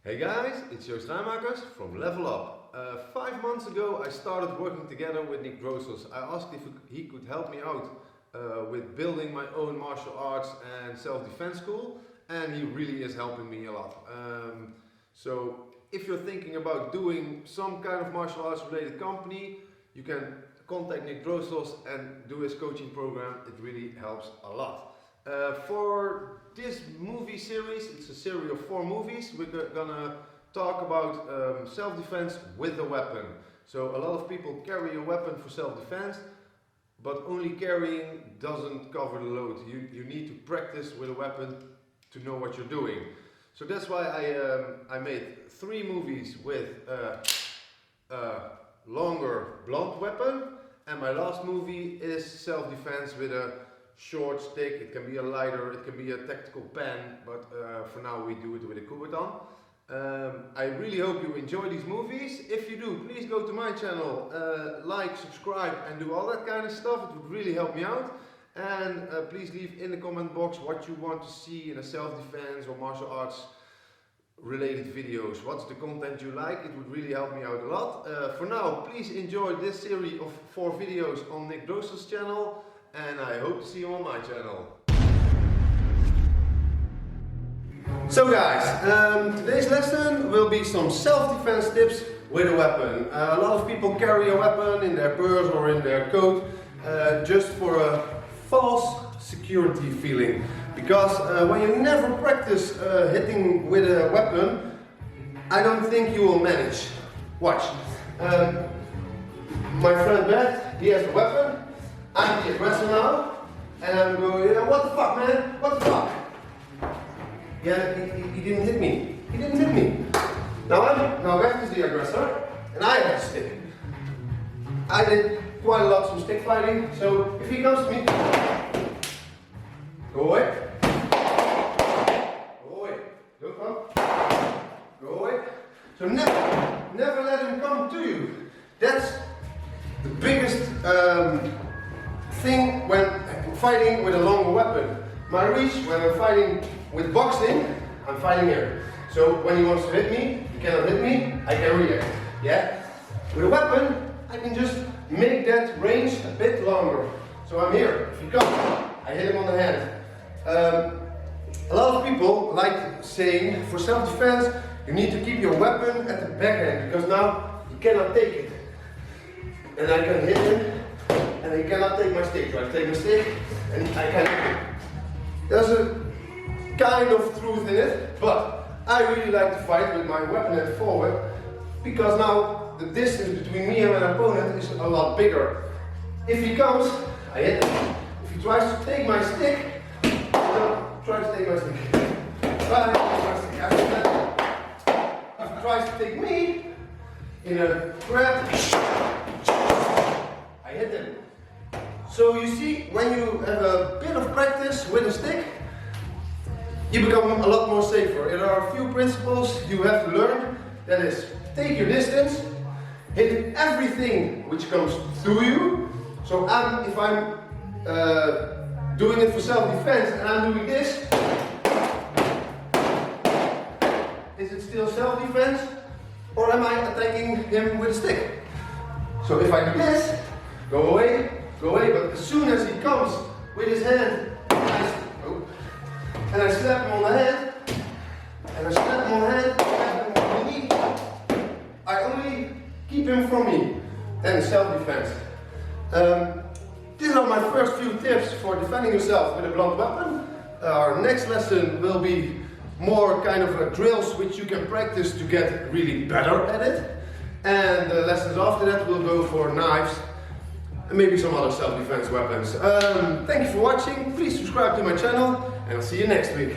Hey guys, it's Joost Rijmakers from Level Up. 5 months ago I started working together with Drossos. I asked if he could help me out with building my own martial arts and self-defense school, and he really is helping me a lot. So if you're thinking about doing some kind of martial arts related company, you can contact Drossos and do his coaching program. It really helps a lot. For this movie series, it's a series of 4 movies. We're gonna talk about self-defense with a weapon. So a lot of people carry a weapon for self-defense, but only carrying doesn't cover the load. You need to practice with a weapon to know what you're doing. So that's why I made 3 movies with a longer blunt weapon, and my last movie is self-defense with a short stick. It can be a lighter, it can be a tactical pen, but for now we do it with a kubotan. I really hope you enjoy these movies. If you do, please go to my channel, like, subscribe and do all that kind of stuff. It would really help me out. And please leave in the comment box what you want to see in a self-defense or martial arts related videos. What's the content you like? It would really help me out a lot. For now, please enjoy this series of 4 videos on Drossos' channel, and I hope to see you on my channel. So guys, today's lesson will be some self-defense tips with a weapon. A lot of people carry a weapon in their purse or in their coat just for a false security feeling. Because when you never practice hitting with a weapon, I don't think you will manage. Watch. My friend Bert, he has a weapon. I'm the aggressor now, and I'm going, what the fuck, man? What the fuck? Yeah, he didn't hit me. He didn't hit me. Now Bert is the aggressor, and I have a stick. I did quite a lot of stick fighting, so if he comes to me, go away. Go away. Don't come. Go away. So never let him come to you. That's the biggest thing when fighting with a longer weapon. My reach when I'm fighting with boxing, I'm fighting here. So when he wants to hit me, he cannot hit me, I can react. Yeah? With a weapon, I can just make that range a bit longer. So I'm here. If he comes, I hit him on the hand. A lot of people like saying for self-defense, you need to keep your weapon at the backhand because now he cannot take it. And I can hit him, and he cannot take my stick. So I take my stick, and I can hit him. There's a kind of truth in it, but I really like to fight with my weapon at forward because now the distance between me and my opponent is a lot bigger. If he comes, I hit him. If he tries to take my stick, try to take my stick. If he tries to take me in a grab, I hit him. So you see, when you have a bit of practice with a stick, you become a lot more safer. There are a few principles you have to learn. That is, take your distance, hit everything which comes through you. So if I'm doing it for self-defense and I'm doing this, is it still self-defense or am I attacking him with a stick? So if I do this, go away, but as soon as he comes with his hand, and I slap him on the hand, and I slap him on the hand, and I on the knee, I only keep him from me. Then self-defense. These are my first few tips for defending yourself with a blunt weapon. Our next lesson will be more kind of drills which you can practice to get really better at it. And the lessons after that will go for knives and maybe some other self-defense weapons. Thank you for watching. Please subscribe to my channel and I'll see you next week.